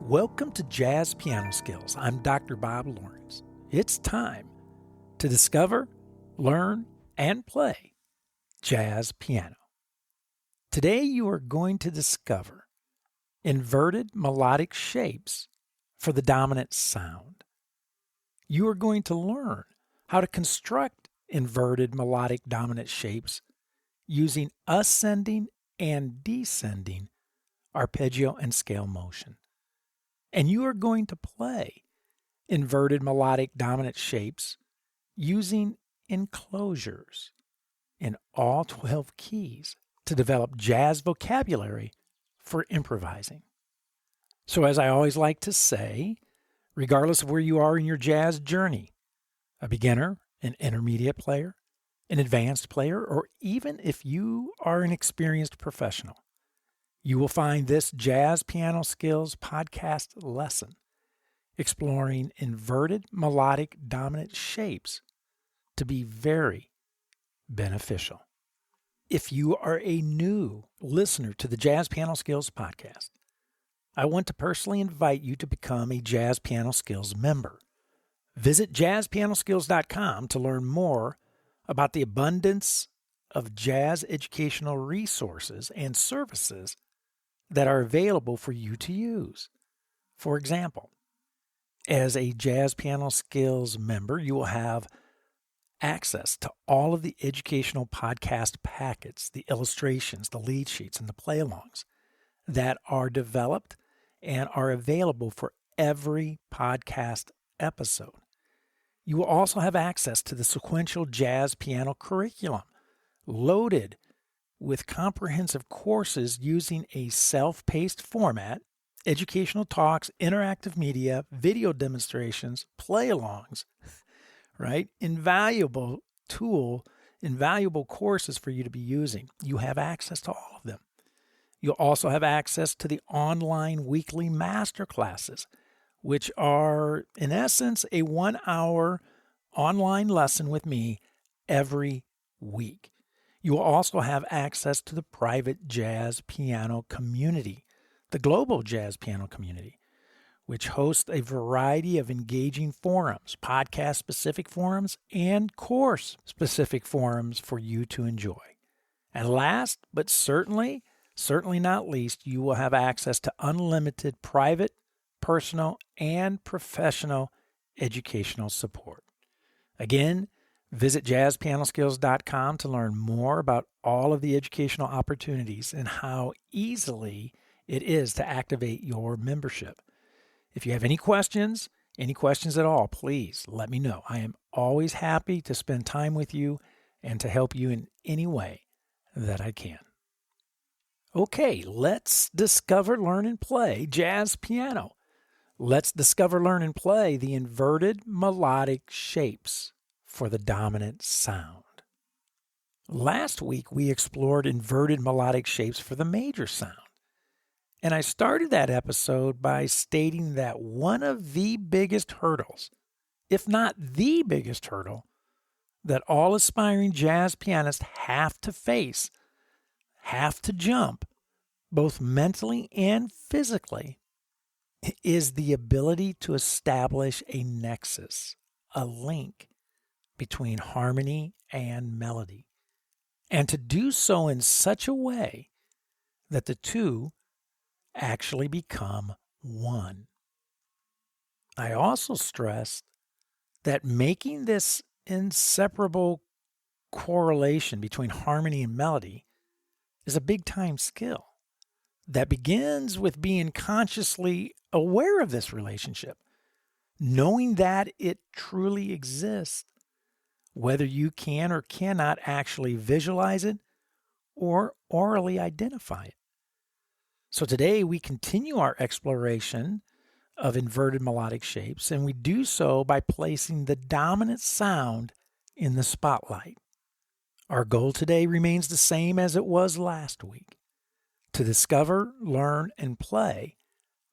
Welcome to Jazz Piano Skills. I'm Dr. Bob Lawrence. It's time to discover, learn, and play jazz piano. Today you are going to discover inverted melodic shapes for the dominant sound. You are going to learn how to construct inverted melodic dominant shapes using ascending and descending arpeggio and scale motion. And you are going to play inverted melodic dominant shapes using enclosures in all 12 keys to develop jazz vocabulary for improvising. So as I always like to say, regardless of where you are in your jazz journey, a beginner, an intermediate player, an advanced player, or even if you are an experienced professional, you will find this Jazz Piano Skills podcast lesson exploring inverted melodic dominant shapes to be very beneficial. If you are a new listener to the Jazz Piano Skills podcast, I want to personally invite you to become a Jazz Piano Skills member. Visit JazzPianoSkills.com to learn more about the abundance of jazz educational resources and services that are available for you to use. For example, as a Jazz Piano Skills member, you will have access to all of the educational podcast packets, the illustrations, the lead sheets, and the play-alongs that are developed and are available for every podcast episode. You will also have access to the sequential jazz piano curriculum, loaded with comprehensive courses using a self-paced format, educational talks, interactive media, video demonstrations, play-alongs, right? Invaluable tool, invaluable courses for you to be using. You have access to all of them. You'll also have access to the online weekly masterclasses, which are, in essence, a 1-hour online lesson with me every week. You will also have access to the private jazz piano community, the global jazz piano community, which hosts a variety of engaging forums, podcast-specific forums, and course-specific forums for you to enjoy. And last, but certainly not least, you will have access to unlimited private, personal, and professional educational support. Again, visit JazzPianoSkills.com to learn more about all of the educational opportunities and how easily it is to activate your membership. If you have any questions at all, please let me know. I am always happy to spend time with you and to help you in any way that I can. Okay, let's discover, learn, and play jazz piano. Let's discover, learn, and play the inverted melodic shapes for the dominant sound. Last week, we explored inverted melodic shapes for the major sound. And I started that episode by stating that one of the biggest hurdles, if not the biggest hurdle, that all aspiring jazz pianists have to face, have to jump, both mentally and physically, is the ability to establish a nexus, a link between harmony and melody, and to do so in such a way that the two actually become one. I also stressed that making this inseparable correlation between harmony and melody is a big-time skill that begins with being consciously aware of this relationship, knowing that it truly exists, whether you can or cannot actually visualize it or orally identify it. So today we continue our exploration of inverted melodic shapes, and we do so by placing the dominant sound in the spotlight. Our goal today remains the same as it was last week: to discover, learn, and play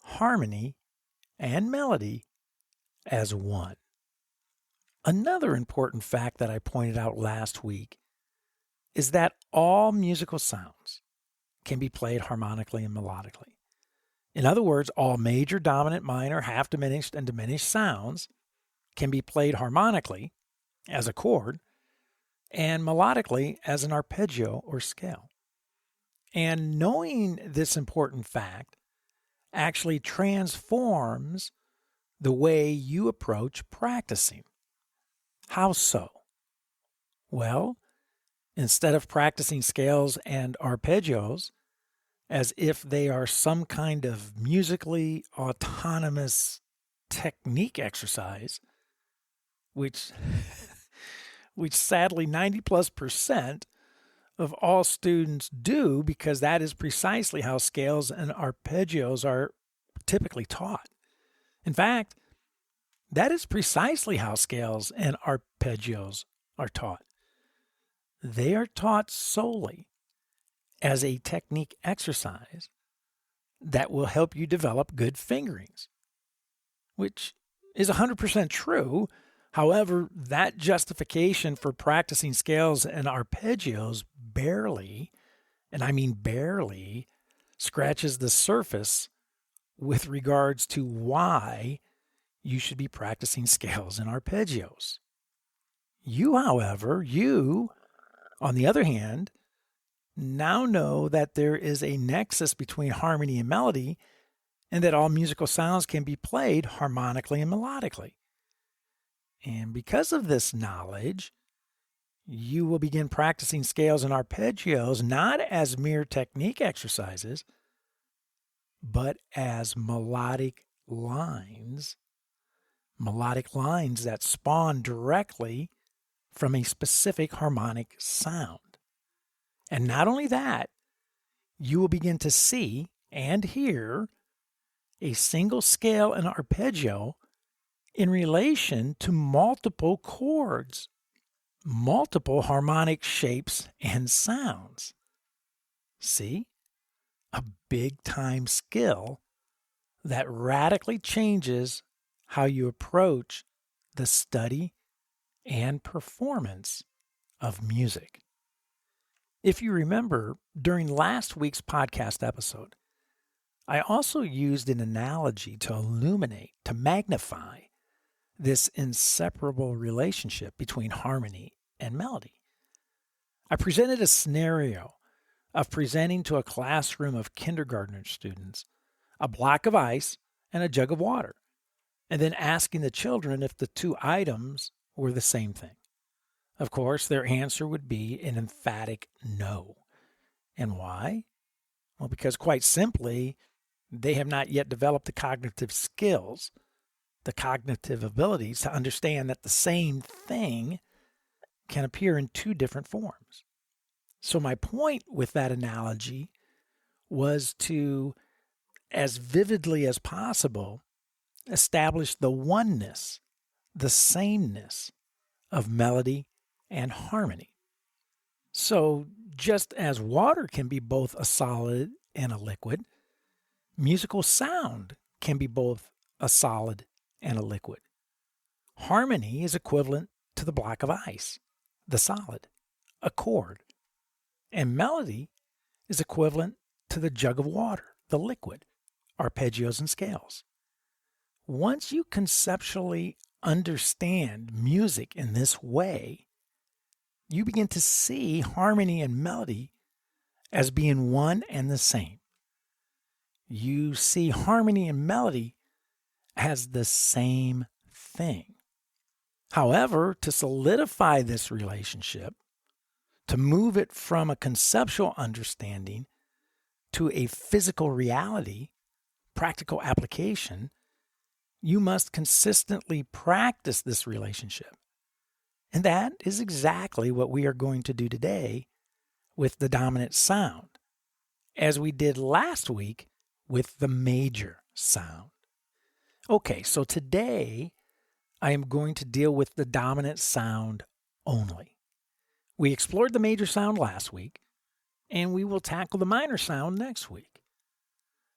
harmony and melody as one. Another important fact that I pointed out last week is that all musical sounds can be played harmonically and melodically. In other words, all major, dominant, minor, half diminished, and diminished sounds can be played harmonically as a chord and melodically as an arpeggio or scale. And knowing this important fact actually transforms the way you approach practicing. How so? Well, instead of practicing scales and arpeggios as if they are some kind of musically autonomous technique exercise, which sadly 90+% of all students do, because that is precisely how scales and arpeggios are typically taught. In fact, that is precisely how scales and arpeggios are taught. They are taught solely as a technique exercise that will help you develop good fingerings, which is 100% true. However, that justification for practicing scales and arpeggios barely, and I mean barely, scratches the surface with regards to why you should be practicing scales and arpeggios. However, on the other hand, now know that there is a nexus between harmony and melody, and that all musical sounds can be played harmonically and melodically. And because of this knowledge, you will begin practicing scales and arpeggios not as mere technique exercises, but as melodic lines that spawn directly from a specific harmonic sound. And not only that, you will begin to see and hear a single scale and arpeggio in relation to multiple chords, multiple harmonic shapes and sounds. See? A big-time skill that radically changes how you approach the study and performance of music. If you remember, during last week's podcast episode, I also used an analogy to illuminate, to magnify this inseparable relationship between harmony and melody. I presented a scenario of presenting to a classroom of kindergartner students a block of ice and a jug of water, and then asking the children if the two items were the same thing. Of course, their answer would be an emphatic no. And why? Well, because quite simply, they have not yet developed the cognitive skills, the cognitive abilities to understand that the same thing can appear in two different forms. So my point with that analogy was to, as vividly as possible, establish the oneness, the sameness of melody and harmony. So just as water can be both a solid and a liquid, musical sound can be both a solid and a liquid. Harmony is equivalent to the block of ice, the solid, a chord, and melody is equivalent to the jug of water, the liquid, arpeggios and scales. Once you conceptually understand music in this way, you begin to see harmony and melody as being one and the same. You see harmony and melody as the same thing. However, to solidify this relationship, to move it from a conceptual understanding to a physical reality, practical application, you must consistently practice this relationship. And that is exactly what we are going to do today with the dominant sound, as we did last week with the major sound. Okay, so today I am going to deal with the dominant sound only. We explored the major sound last week, and we will tackle the minor sound next week.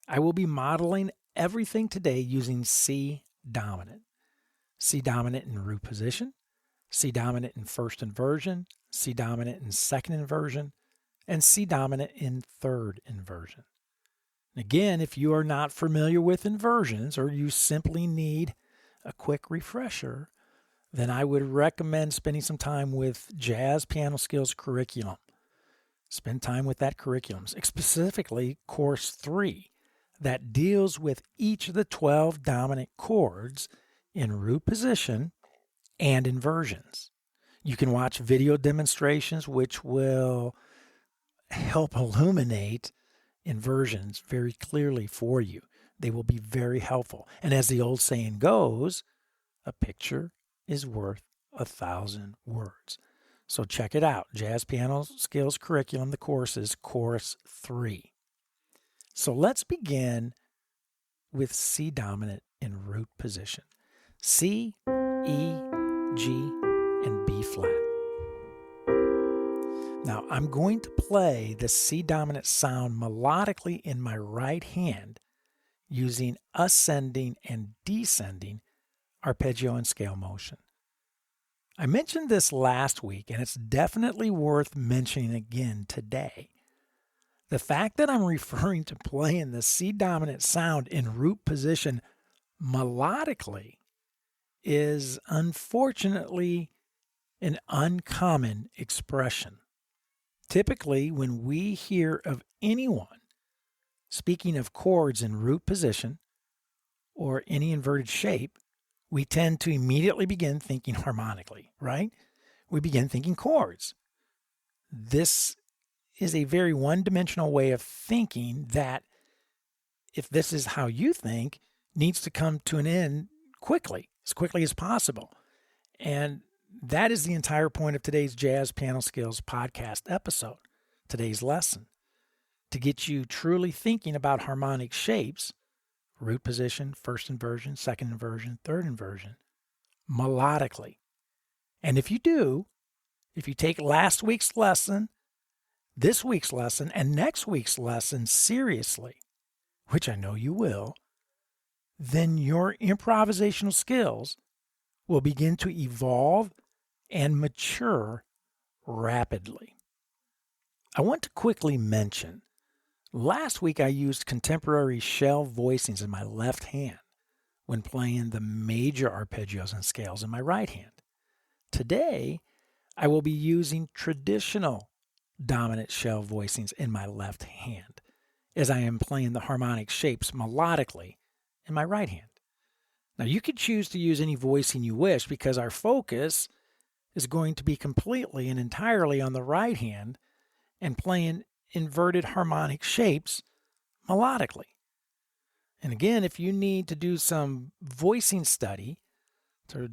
I will be modeling everything today using C dominant. C dominant in root position, C dominant in first inversion, C dominant in second inversion, and C dominant in third inversion. Again, if you are not familiar with inversions or you simply need a quick refresher, then I would recommend spending some time with JazzPianoSkills curriculum. Spend time with that curriculum, specifically Course 3, that deals with each of the 12 dominant chords in root position and inversions. You can watch video demonstrations which will help illuminate inversions very clearly for you. They will be very helpful. And as the old saying goes, a picture is worth 1,000 words. So check it out. JazzPianoSkills curriculum, the course is Course 3. So let's begin with C dominant in root position. C, E, G, and B flat. Now I'm going to play the C dominant sound melodically in my right hand using ascending and descending arpeggio and scale motion. I mentioned this last week, and it's definitely worth mentioning again today. The fact that I'm referring to playing the C dominant sound in root position melodically is unfortunately an uncommon expression. Typically, when we hear of anyone speaking of chords in root position or any inverted shape, we tend to immediately begin thinking harmonically, right? We begin thinking chords. This is a very one-dimensional way of thinking that, if this is how you think, needs to come to an end quickly as possible. And that is the entire point of today's Jazz Piano Skills podcast episode, today's lesson, to get you truly thinking about harmonic shapes, root position, first inversion, second inversion, third inversion, melodically. And if you do, if you take last week's lesson, this week's lesson, and next week's lesson seriously, which I know you will, then your improvisational skills will begin to evolve and mature rapidly. I want to quickly mention, last week I used contemporary shell voicings in my left hand when playing the major arpeggios and scales in my right hand. Today, I will be using traditional dominant shell voicings in my left hand as I am playing the harmonic shapes melodically in my right hand. Now, you could choose to use any voicing you wish because our focus is going to be completely and entirely on the right hand and playing inverted harmonic shapes melodically. And again, if you need to do some voicing study, to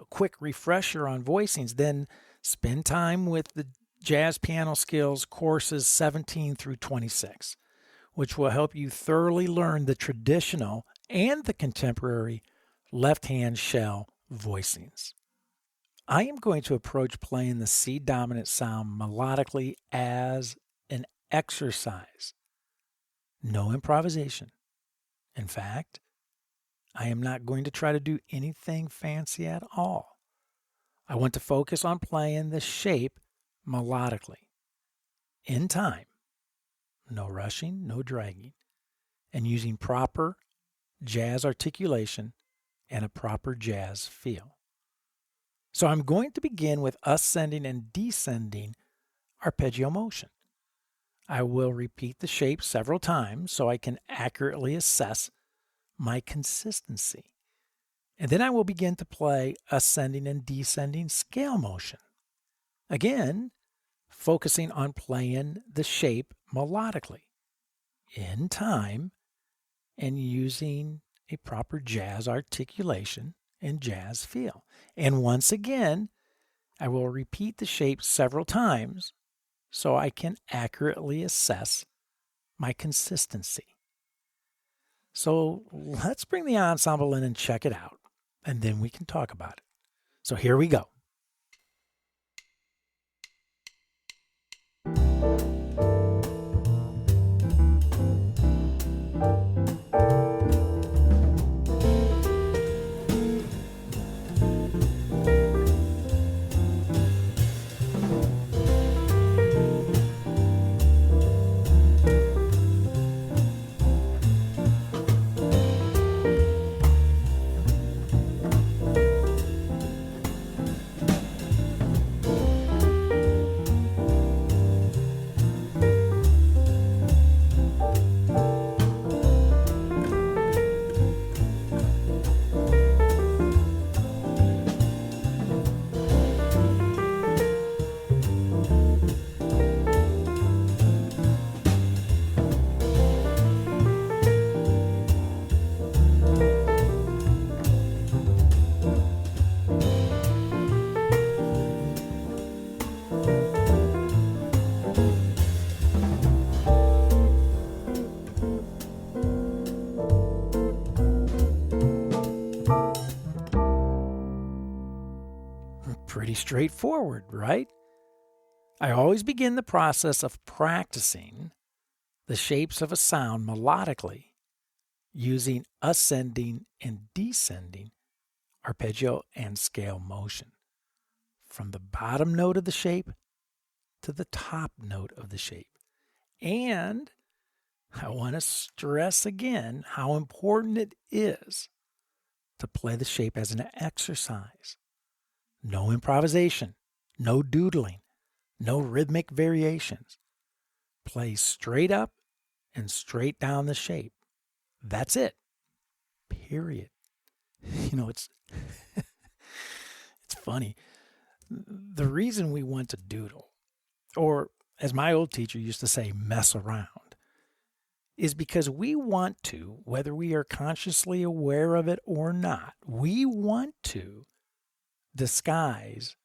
quick refresher on voicings, then spend time with the Jazz Piano Skills courses 17 through 26, which will help you thoroughly learn the traditional and the contemporary left-hand shell voicings. I am going to approach playing the C dominant sound melodically as an exercise. No improvisation. In fact, I am not going to try to do anything fancy at all. I want to focus on playing the shape melodically, in time, no rushing, no dragging, and using proper jazz articulation and a proper jazz feel. So I'm going to begin with ascending and descending arpeggio motion. I will repeat the shape several times so I can accurately assess my consistency. And then I will begin to play ascending and descending scale motion. Again, focusing on playing the shape melodically, in time, and using a proper jazz articulation and jazz feel. And once again, I will repeat the shape several times so I can accurately assess my consistency. So let's bring the ensemble in and check it out, and then we can talk about it. So here we go. straightforward, right? I always begin the process of practicing the shapes of a sound melodically using ascending and descending arpeggio and scale motion, from the bottom note of the shape to the top note of the shape. And I want to stress again how important it is to play the shape as an exercise. No improvisation, no doodling, no rhythmic variations. Play straight up and straight down the shape. That's it. Period. It's it's funny. The reason we want to doodle, or as my old teacher used to say, mess around, is because we want to, whether we are consciously aware of it or not, we want to disguise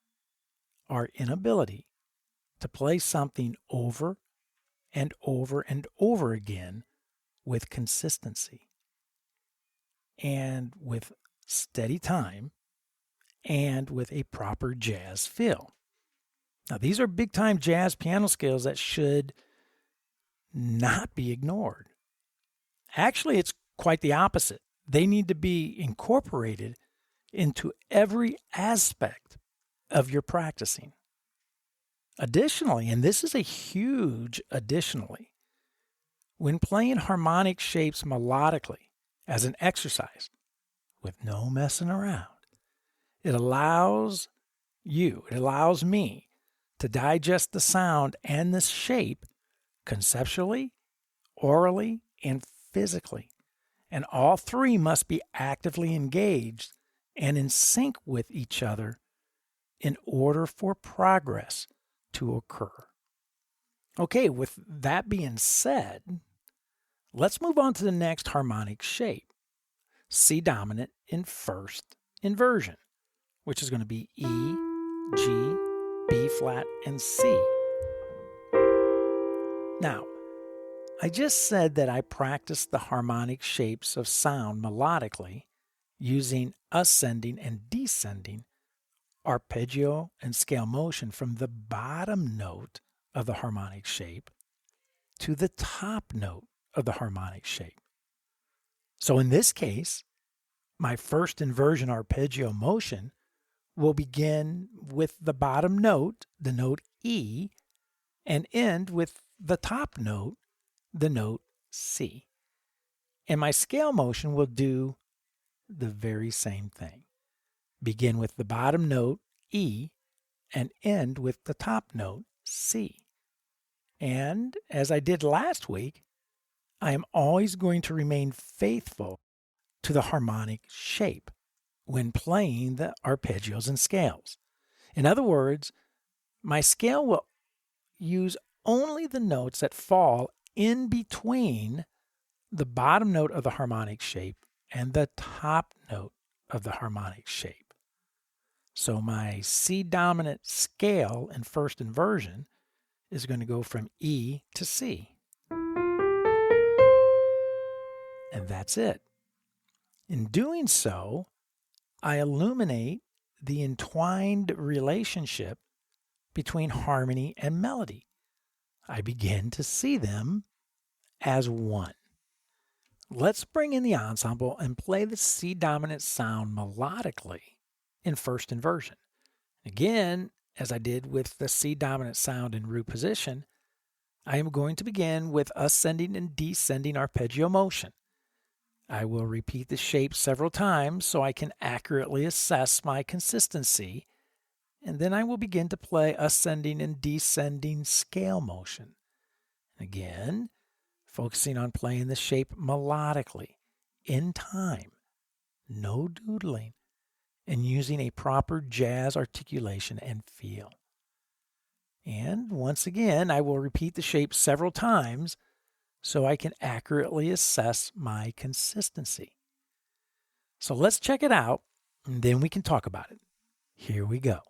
our inability to play something over and over and over again with consistency and with steady time and with a proper jazz feel. Now, these are big-time jazz piano skills that should not be ignored. Actually, it's quite the opposite. They need to be incorporated into every aspect of your practicing. Additionally, and this is a huge additionally, when playing harmonic shapes melodically as an exercise with no messing around, it allows me to digest the sound and the shape conceptually, orally, and physically. And all three must be actively engaged and in sync with each other in order for progress to occur. Okay, with that being said, let's move on to the next harmonic shape, C dominant in first inversion, which is going to be E, G, B flat, and C. Now, I just said that I practiced the harmonic shapes of sound melodically using ascending and descending arpeggio and scale motion from the bottom note of the harmonic shape to the top note of the harmonic shape. So in this case, my first inversion arpeggio motion will begin with the bottom note, the note E, and end with the top note, the note C. And my scale motion will do the very same thing. Begin with the bottom note, E, and end with the top note, C. And as I did last week, I am always going to remain faithful to the harmonic shape when playing the arpeggios and scales. In other words, my scale will use only the notes that fall in between the bottom note of the harmonic shape and the top note of the harmonic shape. So my C dominant scale in first inversion is going to go from E to C. And that's it. In doing so, I illuminate the entwined relationship between harmony and melody. I begin to see them as one. Let's bring in the ensemble and play the C dominant sound melodically in first inversion. Again, as I did with the C dominant sound in root position, I am going to begin with ascending and descending arpeggio motion. I will repeat the shape several times so I can accurately assess my consistency, and then I will begin to play ascending and descending scale motion. Again, focusing on playing the shape melodically, in time, no doodling, and using a proper jazz articulation and feel. And once again, I will repeat the shape several times so I can accurately assess my consistency. So let's check it out, and then we can talk about it. Here we go.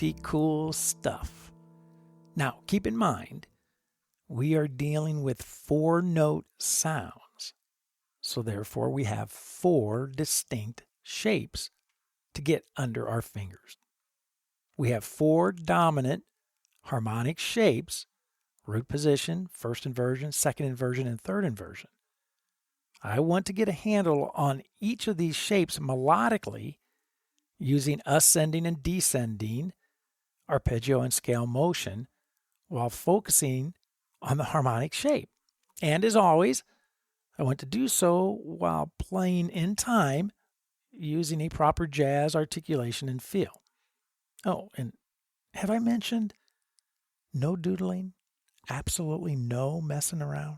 pretty cool stuff. Now, keep in mind, we are dealing with 4-note sounds. So therefore, we have 4 distinct shapes to get under our fingers. We have 4 dominant harmonic shapes: root position, first inversion, second inversion, and third inversion. I want to get a handle on each of these shapes melodically using ascending and descending arpeggio and scale motion while focusing on the harmonic shape. And as always, I want to do so while playing in time using a proper jazz articulation and feel. Oh, and have I mentioned no doodling? Absolutely no messing around?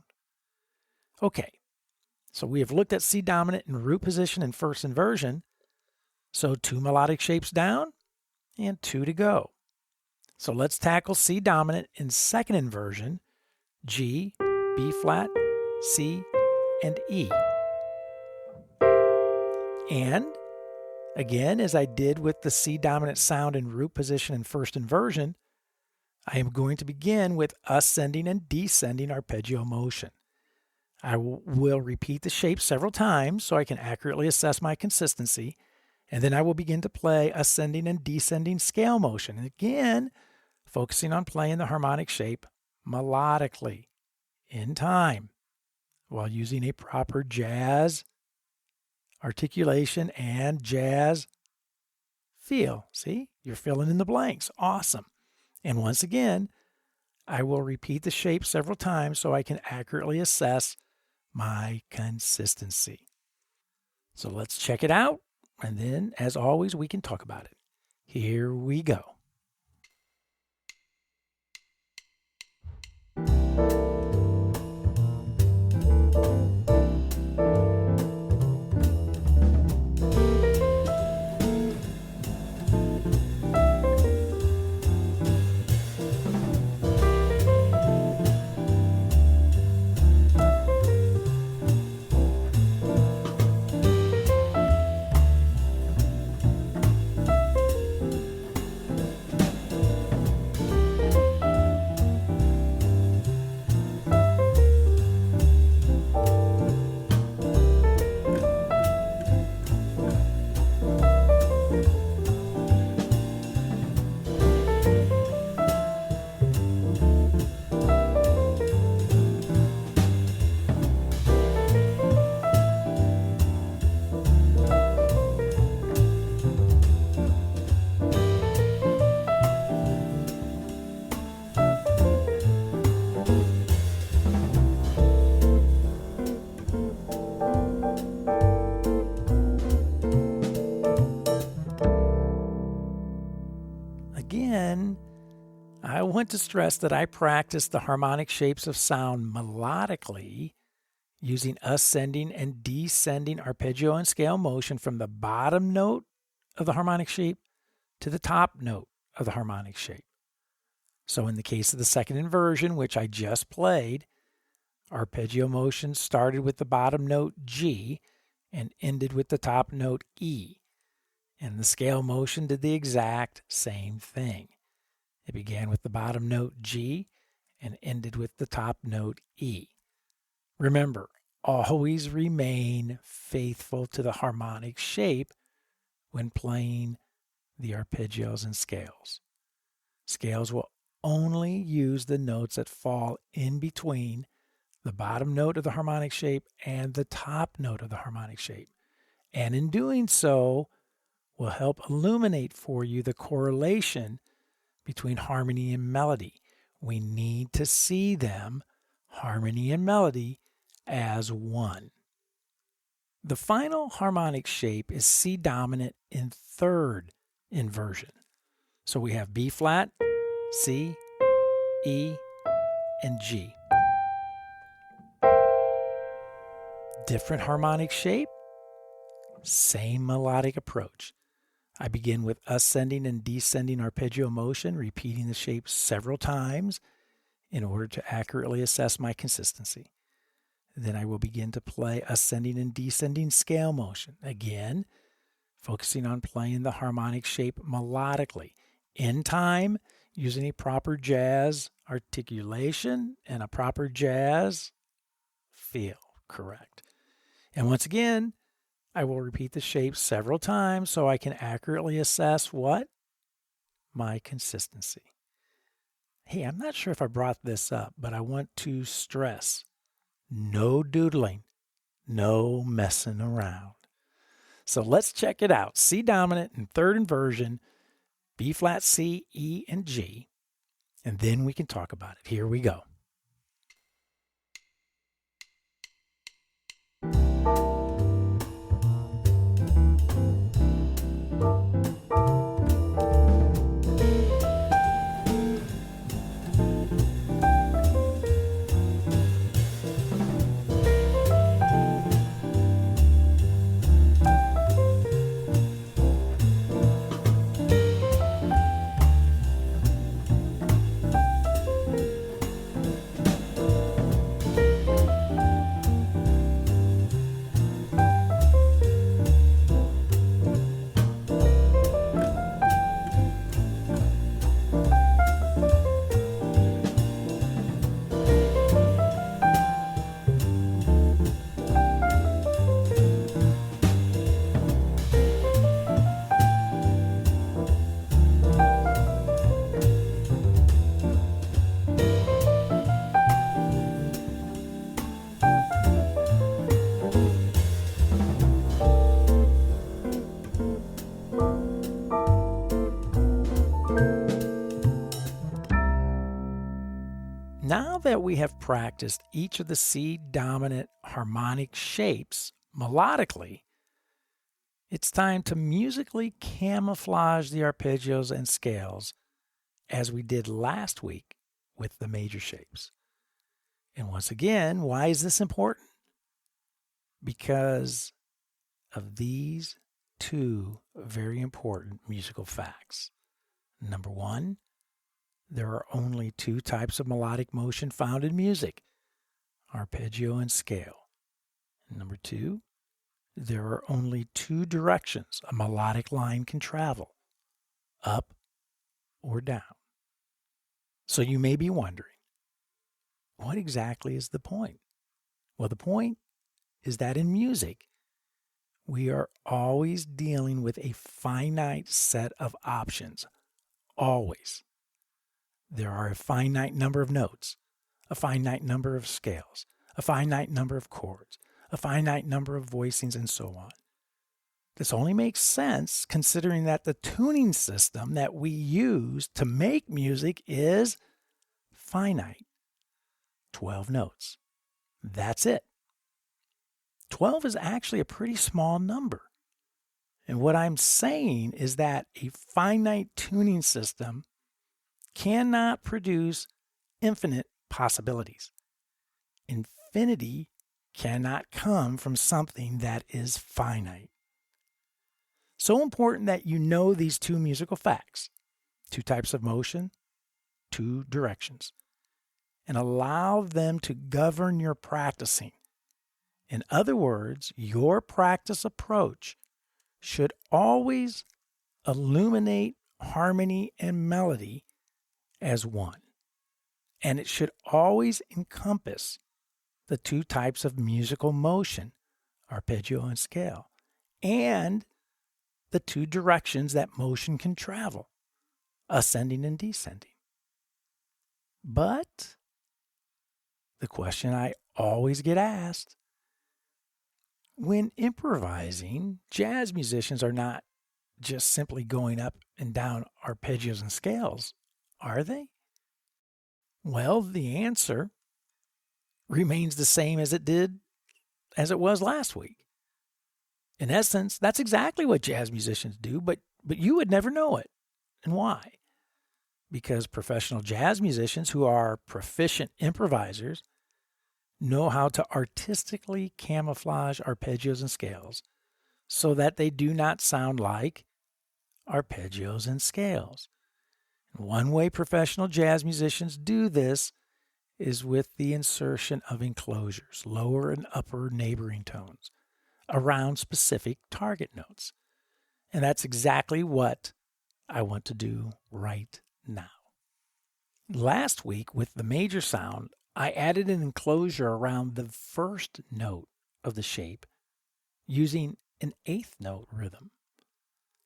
Okay, so we have looked at C dominant in root position and first inversion. So 2 melodic shapes down and 2 to go. So let's tackle C dominant in second inversion: G, B flat, C, and E. And again, as I did with the C dominant sound in root position and first inversion, I am going to begin with ascending and descending arpeggio motion. I will repeat the shape several times so I can accurately assess my consistency, and then I will begin to play ascending and descending scale motion. And again, focusing on playing the harmonic shape melodically in time while using a proper jazz articulation and jazz feel. See, you're filling in the blanks. Awesome. And once again, I will repeat the shape several times so I can accurately assess my consistency. So let's check it out, and then, as always, we can talk about it. Here we go. Again, I want to stress that I practice the harmonic shapes of sound melodically using ascending and descending arpeggio and scale motion from the bottom note of the harmonic shape to the top note of the harmonic shape. So in the case of the second inversion, which I just played, arpeggio motion started with the bottom note G and ended with the top note E. And the scale motion did the exact same thing. It began with the bottom note G and ended with the top note E. Remember, always remain faithful to the harmonic shape when playing the arpeggios and scales. Scales will only use the notes that fall in between the bottom note of the harmonic shape and the top note of the harmonic shape. And in doing so, will help illuminate for you the correlation between harmony and melody. We need to see them, harmony and melody, as one. The final harmonic shape is C dominant in third inversion. So we have B flat, C, E, and G. Different harmonic shape, same melodic approach. I begin with ascending and descending arpeggio motion, repeating the shape several times in order to accurately assess my consistency. Then I will begin to play ascending and descending scale motion, again, focusing on playing the harmonic shape melodically in time using a proper jazz articulation and a proper jazz feel. Correct. And once again, I will repeat the shape several times so I can accurately assess what? My consistency. Hey, I'm not sure if I brought this up, but I want to stress no doodling, no messing around. So let's check it out. C dominant in third inversion, B flat, C, E, and G. And then we can talk about it. Here we go. Now that we have practiced each of the C dominant harmonic shapes melodically, it's time to musically camouflage the arpeggios and scales as we did last week with the major shapes. And once again, why is this important? Because of these two very important musical facts. Number one, there are only two types of melodic motion found in music, arpeggio and scale. And number two, there are only two directions a melodic line can travel, up or down. So you may be wondering, what exactly is the point? Well, the point is that in music, we are always dealing with a finite set of options, always. There are a finite number of notes, a finite number of scales, a finite number of chords, a finite number of voicings, and so on. This only makes sense considering that the tuning system that we use to make music is finite. 12 notes. That's it. 12 is actually a pretty small number. And what I'm saying is that a finite tuning system cannot produce infinite possibilities. Infinity cannot come from something that is finite. So important that you know these two musical facts, two types of motion, two directions, and allow them to govern your practicing. In other words, your practice approach should always illuminate harmony and melody as one. And it should always encompass the two types of musical motion, arpeggio and scale, and the two directions that motion can travel, ascending and descending. But the question I always get asked, when improvising, jazz musicians are not just simply going up and down arpeggios and scales, are they? Well, the answer remains the same as it was last week. In essence, that's exactly what jazz musicians do, but you would never know it. And why? Because professional jazz musicians who are proficient improvisers know how to artistically camouflage arpeggios and scales so that they do not sound like arpeggios and scales. And one way professional jazz musicians do this is with the insertion of enclosures, lower and upper neighboring tones, around specific target notes. And that's exactly what I want to do right now. Last week, with the major sound, I added an enclosure around the first note of the shape using an eighth note rhythm.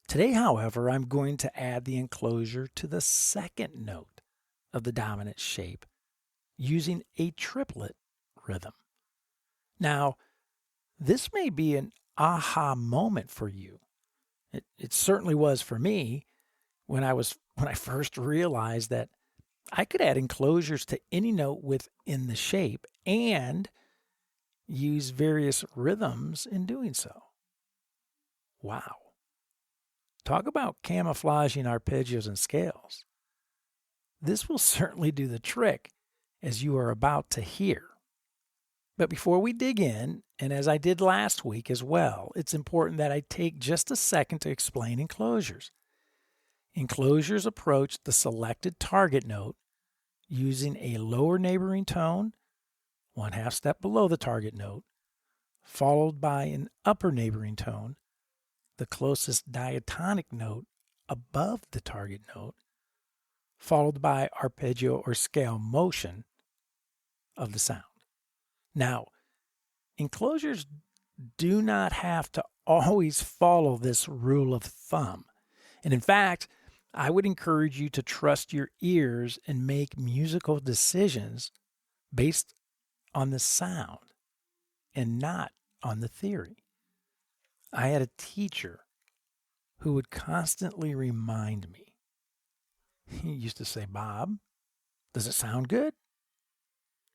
Today, however, I'm going to add the enclosure to the second note of the dominant shape using a triplet rhythm. Now, this may be an aha moment for you. It certainly was for me when I first realized that I could add enclosures to any note within the shape and use various rhythms in doing so. Wow. Talk about camouflaging arpeggios and scales. This will certainly do the trick, as you are about to hear. But before we dig in, and as I did last week as well, it's important that I take just a second to explain enclosures. Enclosures approach the selected target note using a lower neighboring tone, 1/2 step below the target note, followed by an upper neighboring tone, the closest diatonic note above the target note, followed by arpeggio or scale motion of the sound. Now, enclosures do not have to always follow this rule of thumb. And in fact, I would encourage you to trust your ears and make musical decisions based on the sound and not on the theory. I had a teacher who would constantly remind me. He used to say, "Bob, does it sound good?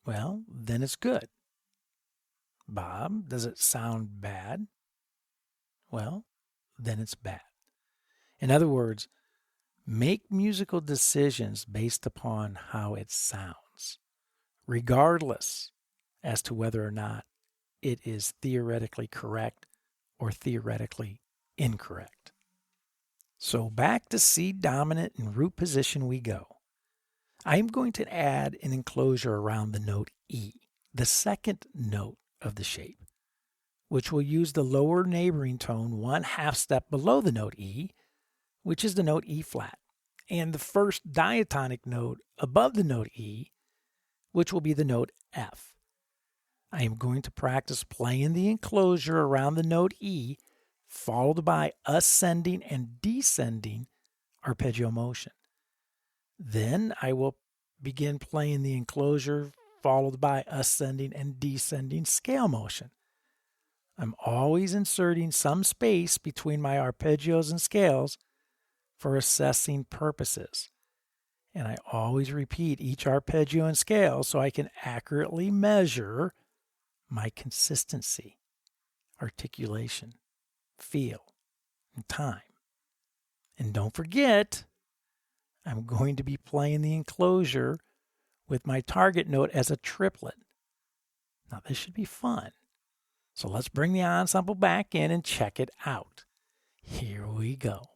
Well, then it's good. Bob, does it sound bad? Well, then it's bad." In other words, make musical decisions based upon how it sounds, regardless as to whether or not it is theoretically correct or theoretically incorrect. So back to C dominant and root position we go. I am going to add an enclosure around the note E, the second note of the shape, which will use the lower neighboring tone 1/2 step below the note E, which is the note E flat, and the first diatonic note above the note E, which will be the note F. I am going to practice playing the enclosure around the note E, followed by ascending and descending arpeggio motion. Then I will begin playing the enclosure, followed by ascending and descending scale motion. I'm always inserting some space between my arpeggios and scales for assessing purposes. And I always repeat each arpeggio and scale so I can accurately measure my consistency, articulation, feel, and time. And don't forget, I'm going to be playing the enclosure with my target note as a triplet. Now this should be fun. So let's bring the ensemble back in and check it out. Here we go.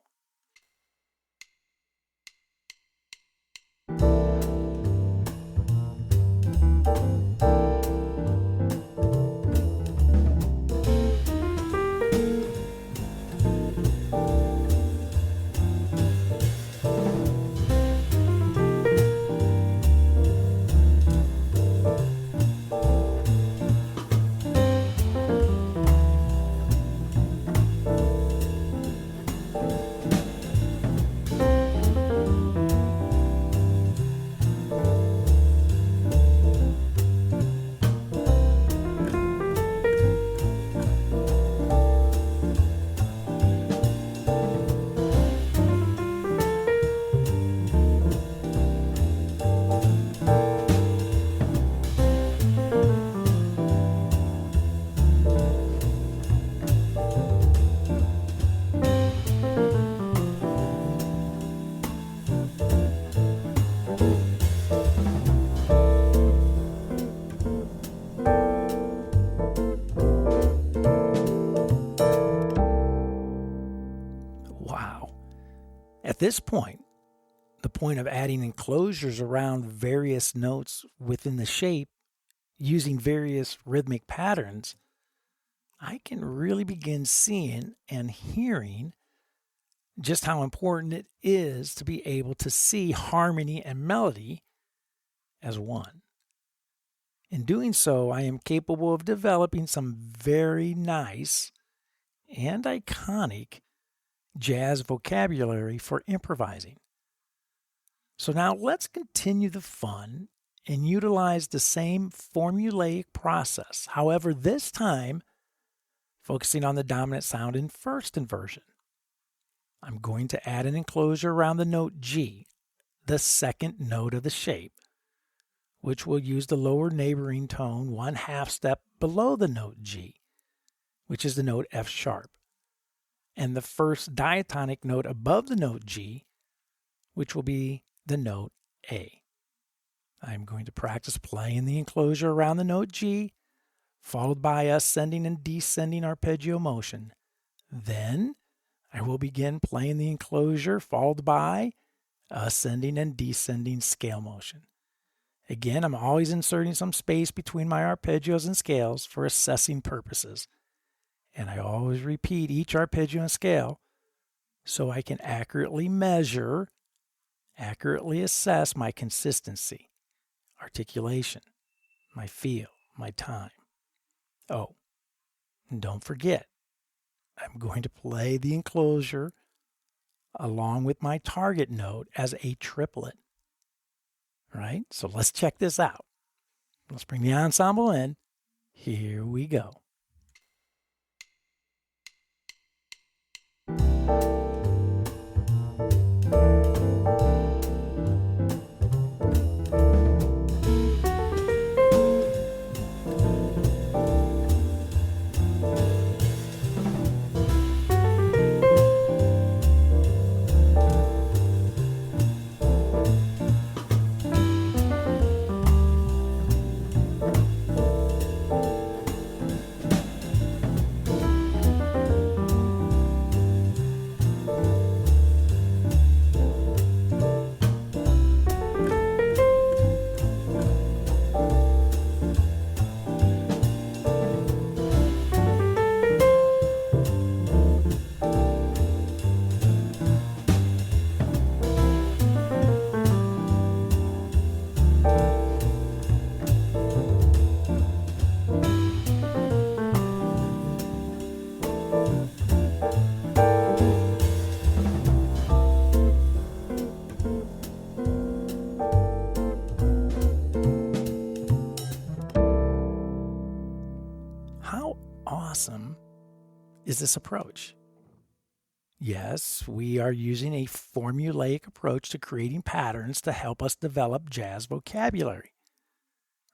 Wow. At this point, the point of adding enclosures around various notes within the shape using various rhythmic patterns, I can really begin seeing and hearing just how important it is to be able to see harmony and melody as one. In doing so, I am capable of developing some very nice and iconic jazz vocabulary for improvising. So now let's continue the fun and utilize the same formulaic process. However, this time, focusing on the dominant sound in first inversion. I'm going to add an enclosure around the note G, the second note of the shape, which will use the lower neighboring tone 1/2 step below the note G, which is the note F sharp, and the first diatonic note above the note G, which will be the note A. I'm going to practice playing the enclosure around the note G, followed by ascending and descending arpeggio motion. Then I will begin playing the enclosure, followed by ascending and descending scale motion. Again, I'm always inserting some space between my arpeggios and scales for assessing purposes. And I always repeat each arpeggio and scale so I can accurately measure, accurately assess my consistency, articulation, my feel, my time. Oh, and don't forget, I'm going to play the enclosure along with my target note as a triplet. Right? So let's check this out. Let's bring the ensemble in. Here we go. How awesome is this approach? Yes, we are using a formulaic approach to creating patterns to help us develop jazz vocabulary.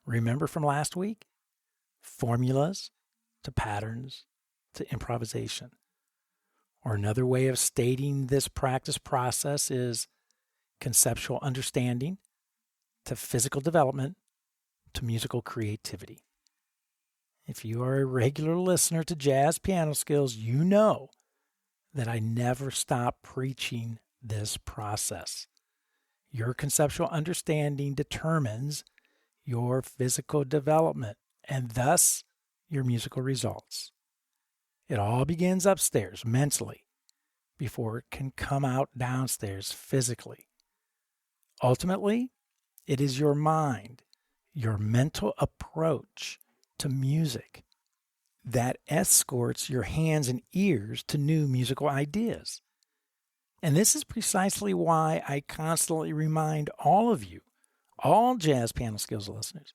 Remember from last week? Formulas to patterns to improvisation. Or another way of stating this practice process is conceptual understanding to physical development to musical creativity. If you are a regular listener to Jazz Piano Skills, you know that I never stop preaching this process. Your conceptual understanding determines your physical development and thus your musical results. It all begins upstairs mentally before it can come out downstairs physically. Ultimately, it is your mind, your mental approach to music that escorts your hands and ears to new musical ideas. And this is precisely why I constantly remind all of you, all Jazz Piano Skills listeners,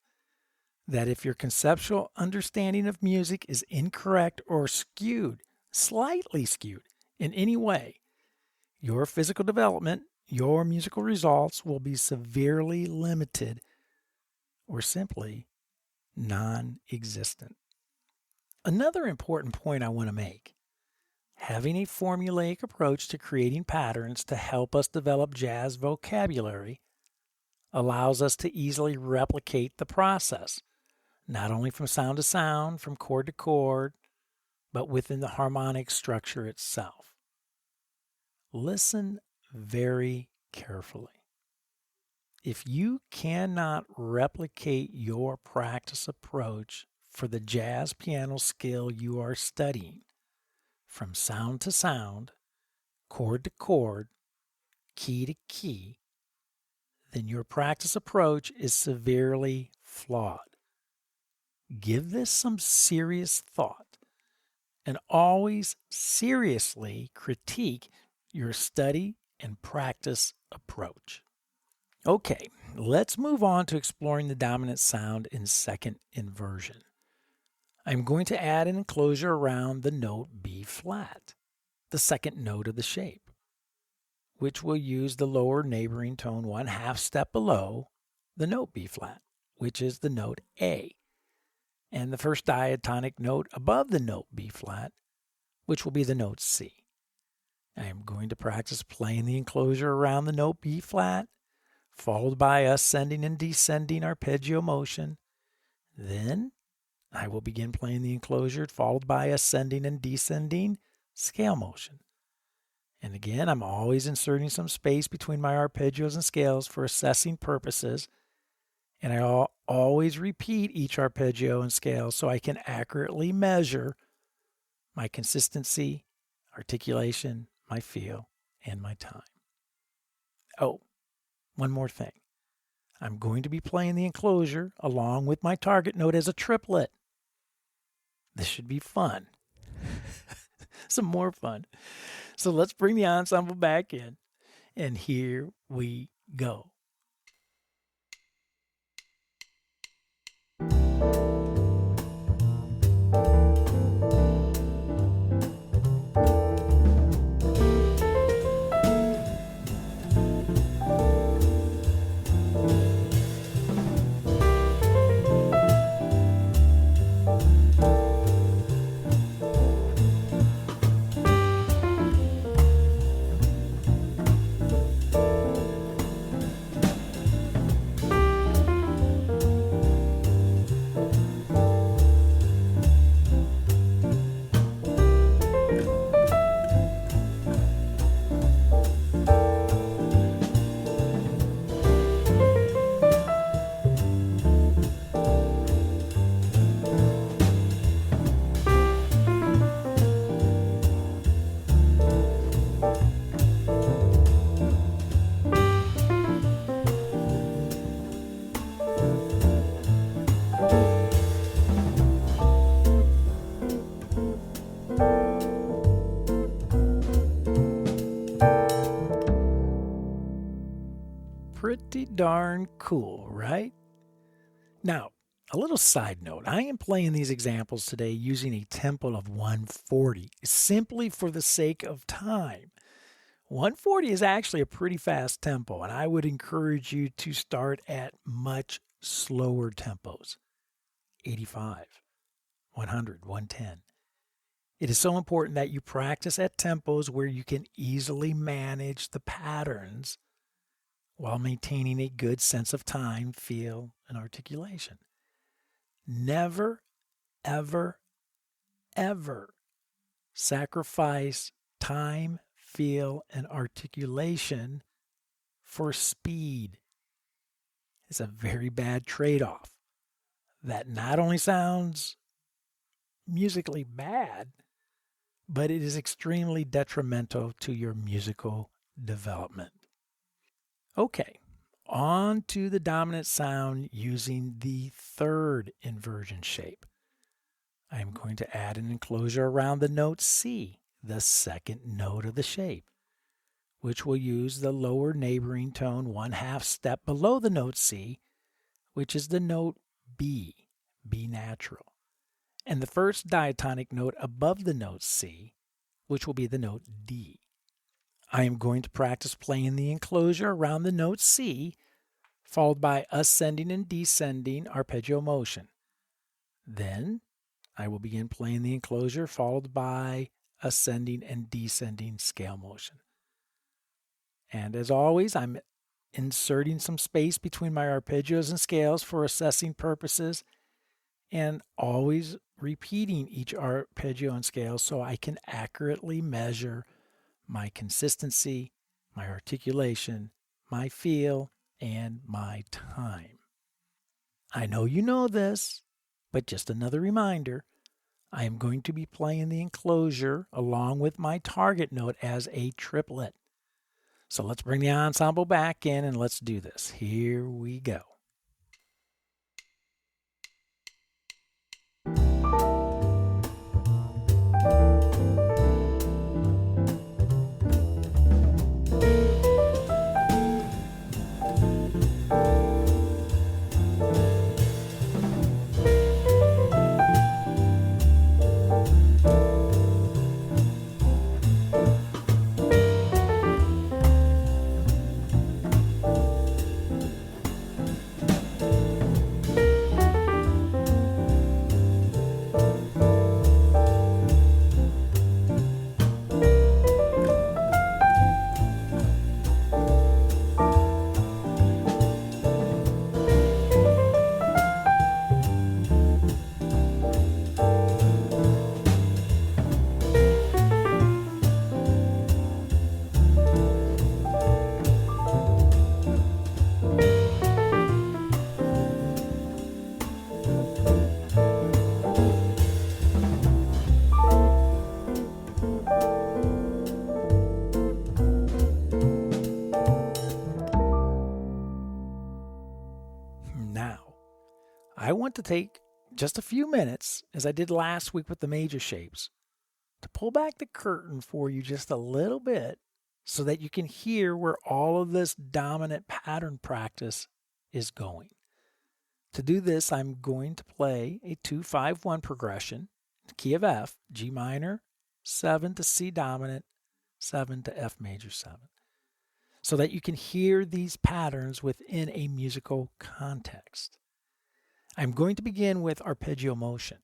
that if your conceptual understanding of music is incorrect or skewed, slightly skewed in any way, your physical development, your musical results will be severely limited or simply non-existent. Another important point I want to make, having a formulaic approach to creating patterns to help us develop jazz vocabulary allows us to easily replicate the process, not only from sound to sound, from chord to chord, but within the harmonic structure itself. Listen very carefully. If you cannot replicate your practice approach for the jazz piano skill you are studying, from sound to sound, chord to chord, key to key, then your practice approach is severely flawed. Give this some serious thought and always seriously critique your study and practice approach. Okay, let's move on to exploring the dominant sound in second inversion. I'm going to add an enclosure around the note B flat, the second note of the shape, which will use the lower neighboring tone 1/2 step below the note B flat, which is the note A, and the first diatonic note above the note B flat, which will be the note C. I am going to practice playing the enclosure around the note B flat, followed by ascending and descending arpeggio motion. Then I will begin playing the enclosure, followed by ascending and descending scale motion. And again, I'm always inserting some space between my arpeggios and scales for assessing purposes. And I always repeat each arpeggio and scale so I can accurately measure my consistency, articulation, my feel, and my time. Oh, one more thing. I'm going to be playing the enclosure along with my target note as a triplet. This should be fun. Some more fun. So let's bring the ensemble back in. And here we go. Pretty darn cool, right? Now, a little side note. I am playing these examples today using a tempo of 140 simply for the sake of time. 140 is actually a pretty fast tempo, and I would encourage you to start at much slower tempos, 85, 100, 110. It is so important that you practice at tempos where you can easily manage the patterns while maintaining a good sense of time, feel, and articulation. Never, ever, ever sacrifice time, feel, and articulation for speed. It's a very bad trade-off that not only sounds musically bad, but it is extremely detrimental to your musical development. Okay, on to the dominant sound using the third inversion shape. I am going to add an enclosure around the note C, the second note of the shape, which will use the lower neighboring tone 1/2 step below the note C, which is the note B, B natural, and the first diatonic note above the note C, which will be the note D. I am going to practice playing the enclosure around the note C, followed by ascending and descending arpeggio motion. Then I will begin playing the enclosure, followed by ascending and descending scale motion. And as always, I'm inserting some space between my arpeggios and scales for assessing purposes, and always repeating each arpeggio and scale so I can accurately measure my consistency, my articulation, my feel, and my time. I know you know this, but just another reminder, I am going to be playing the enclosure along with my target note as a triplet. So let's bring the ensemble back in and let's do this. Here we go. Now, I want to take just a few minutes, as I did last week with the major shapes, to pull back the curtain for you just a little bit so that you can hear where all of this dominant pattern practice is going. To do this, I'm going to play a 2-5-1 progression, key of F, G minor, 7 to C dominant, 7 to F major 7, so that you can hear these patterns within a musical context. I'm going to begin with arpeggio motion.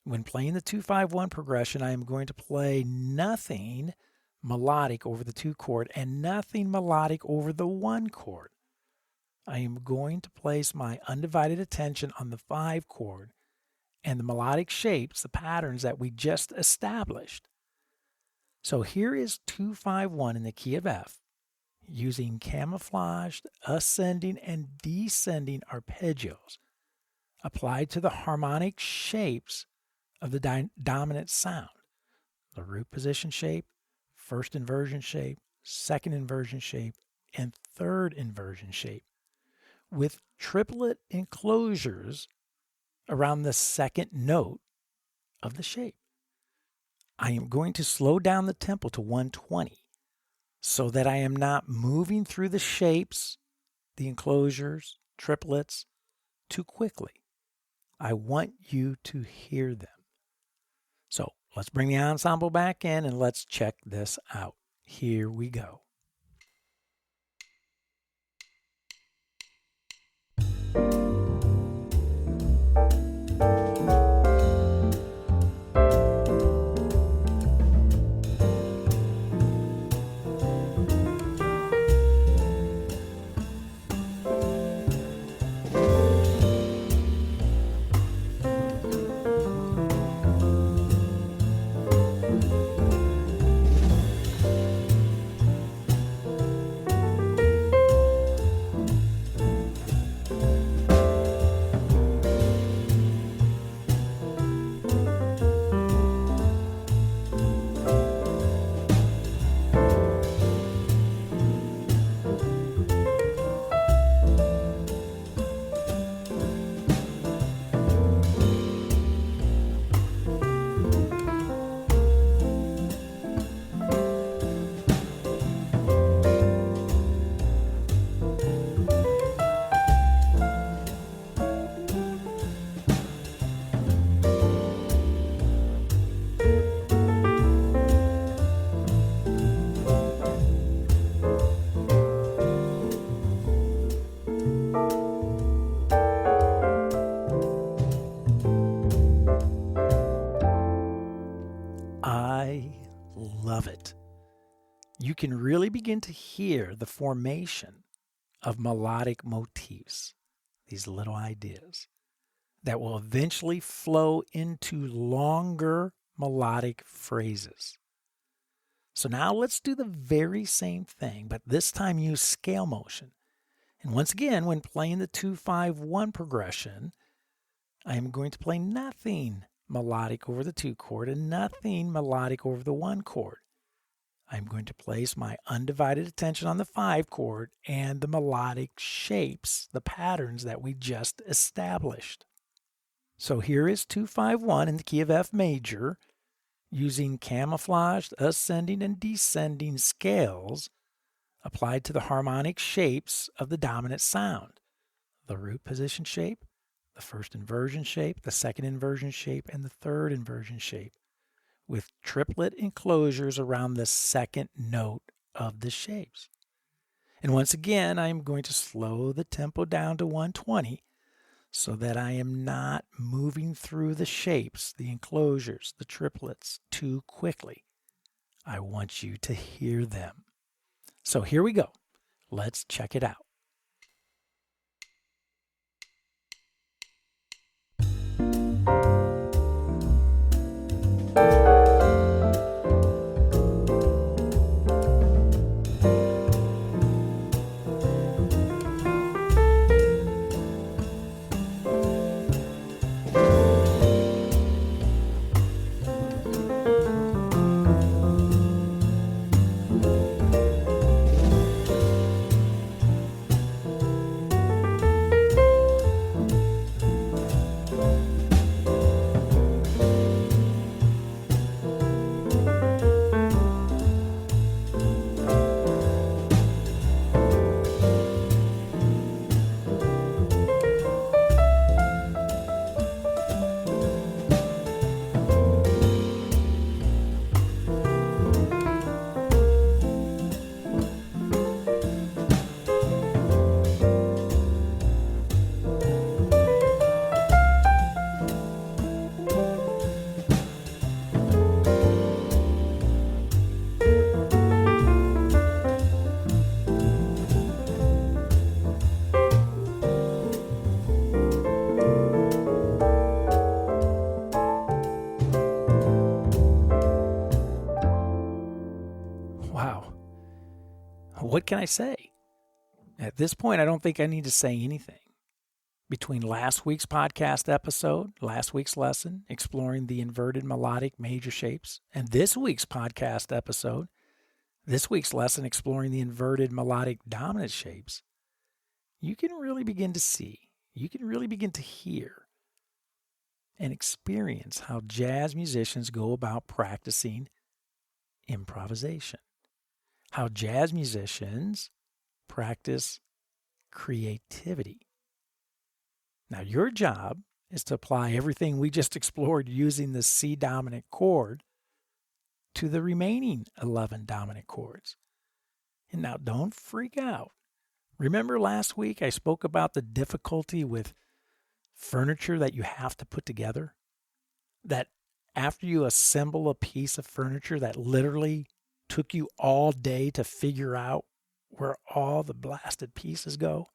When playing the 2-5-1 progression, I am going to play nothing melodic over the 2 chord and nothing melodic over the 1 chord. I am going to place my undivided attention on the 5 chord and the melodic shapes, the patterns that we just established. So here is 2-5-1 in the key of F, using camouflaged ascending and descending arpeggios applied to the harmonic shapes of the dominant sound. The root position shape, first inversion shape, second inversion shape, and third inversion shape, with triplet enclosures around the second note of the shape. I am going to slow down the tempo to 120 so that I am not moving through the shapes, the enclosures, triplets, too quickly. I want you to hear them. So let's bring the ensemble back in and let's check this out. Here we go. I love it. You can really begin to hear the formation of melodic motifs, these little ideas that will eventually flow into longer melodic phrases. So now let's do the very same thing, but this time use scale motion. And once again, when playing the 2-5-1 progression, I am going to play nothing melodic over the 2 chord and nothing melodic over the 1 chord. I'm going to place my undivided attention on the 5 chord and the melodic shapes, the patterns that we just established. So here is 251 in the key of F major, using camouflaged ascending and descending scales applied to the harmonic shapes of the dominant sound. The root position shape, the first inversion shape, the second inversion shape, and the third inversion shape, with triplet enclosures around the second note of the shapes. And once again, I'm going to slow the tempo down to 120 so that I am not moving through the shapes, the enclosures, the triplets too quickly. I want you to hear them. So here we go. Let's check it out. Wow. What can I say? At this point, I don't think I need to say anything. Between last week's podcast episode, last week's lesson, exploring the inverted melodic major shapes, and this week's podcast episode, this week's lesson, exploring the inverted melodic dominant shapes, you can really begin to see, you can really begin to hear and experience how jazz musicians go about practicing improvisation, how jazz musicians practice creativity. Now, your job is to apply everything we just explored using the C dominant chord to the remaining 11 dominant chords. And now, don't freak out. Remember last week I spoke about the difficulty with furniture that you have to put together? That after you assemble a piece of furniture that literally took you all day to figure out where all the blasted pieces go,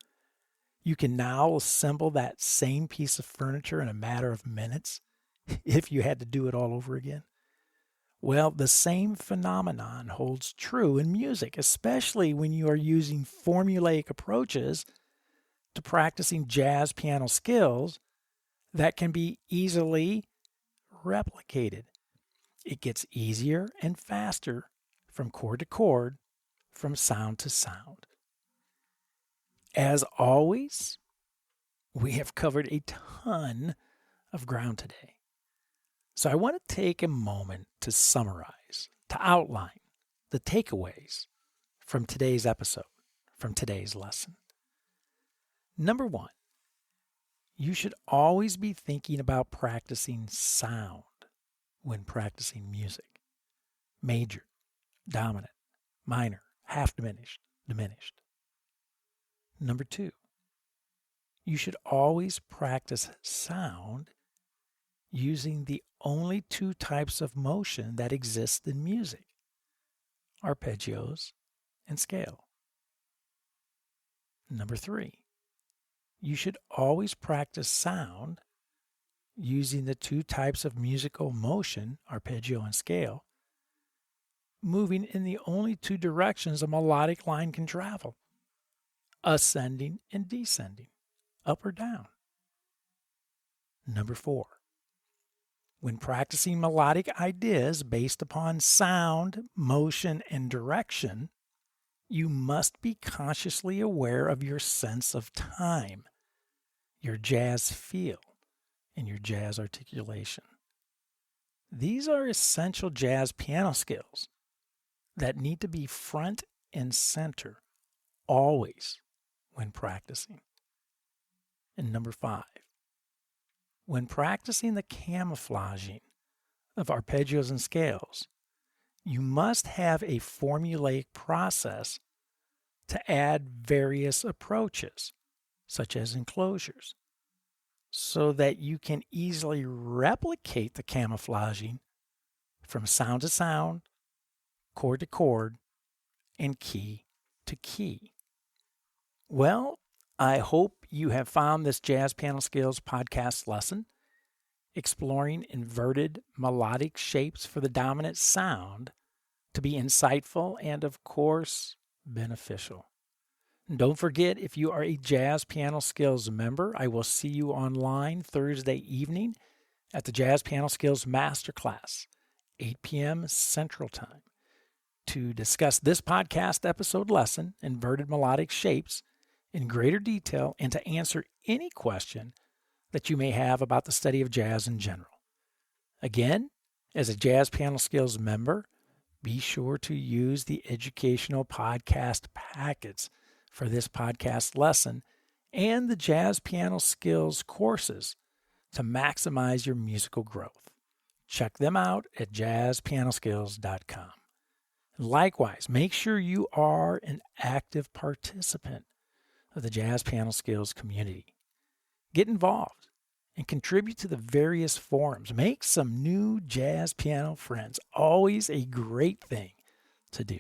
you can now assemble that same piece of furniture in a matter of minutes if you had to do it all over again. Well, the same phenomenon holds true in music, especially when you are using formulaic approaches to practicing jazz piano skills that can be easily replicated. It gets easier and faster from chord to chord, from sound to sound. As always, we have covered a ton of ground today. So I want to take a moment to summarize, to outline the takeaways from today's episode, from today's lesson. Number one, you should always be thinking about practicing sound when practicing music. Major, dominant, minor, half diminished, diminished. Number two, you should always practice sound using the only 2 types of motion that exist in music, arpeggios and scale. Number 3, you should always practice sound using the 2 types of musical motion, arpeggio and scale, moving in the only 2 directions a melodic line can travel, ascending and descending, up or down. Number 4, When practicing melodic ideas based upon sound, motion, and direction, you must be consciously aware of your sense of time, your jazz feel, and your jazz articulation. These are essential jazz piano skills that need to be front and center always when practicing. And number 5, when practicing the camouflaging of arpeggios and scales, you must have a formulaic process to add various approaches, such as enclosures, so that you can easily replicate the camouflaging from sound to sound, chord to chord, and key to key. Well, I hope you have found this Jazz Piano Skills podcast lesson exploring inverted melodic shapes for the dominant sound to be insightful and, of course, beneficial. And don't forget, if you are a Jazz Piano Skills member, I will see you online Thursday evening at the Jazz Piano Skills Masterclass, 8 p.m. Central Time, to discuss this podcast episode lesson, Inverted Melodic Shapes, in greater detail and to answer any question that you may have about the study of jazz in general. Again, as a Jazz Piano Skills member, be sure to use the educational podcast packets for this podcast lesson and the Jazz Piano Skills courses to maximize your musical growth. Check them out at JazzPianoSkills.com. Likewise, make sure you are an active participant of the Jazz Piano Skills community. Get involved and contribute to the various forums. Make some new jazz piano friends. Always a great thing to do.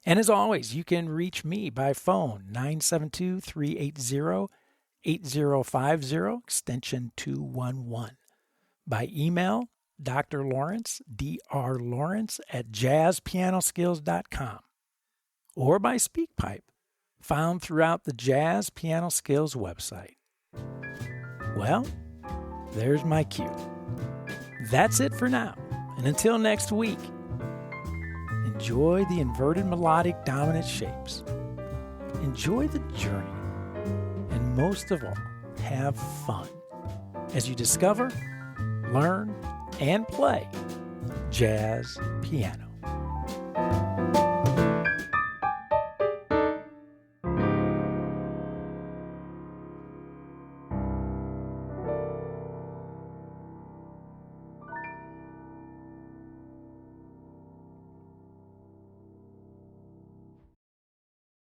And as always, you can reach me by phone, 972-380-8050, extension 211. By email, Dr. Lawrence, drlawrence @jazzpianoskills.com. Or by SpeakPipe, found throughout the Jazz Piano Skills website. Well, there's my cue. That's it for now. And until next week, enjoy the inverted melodic dominant shapes. Enjoy the journey. And most of all, have fun as you discover, learn, and play jazz piano.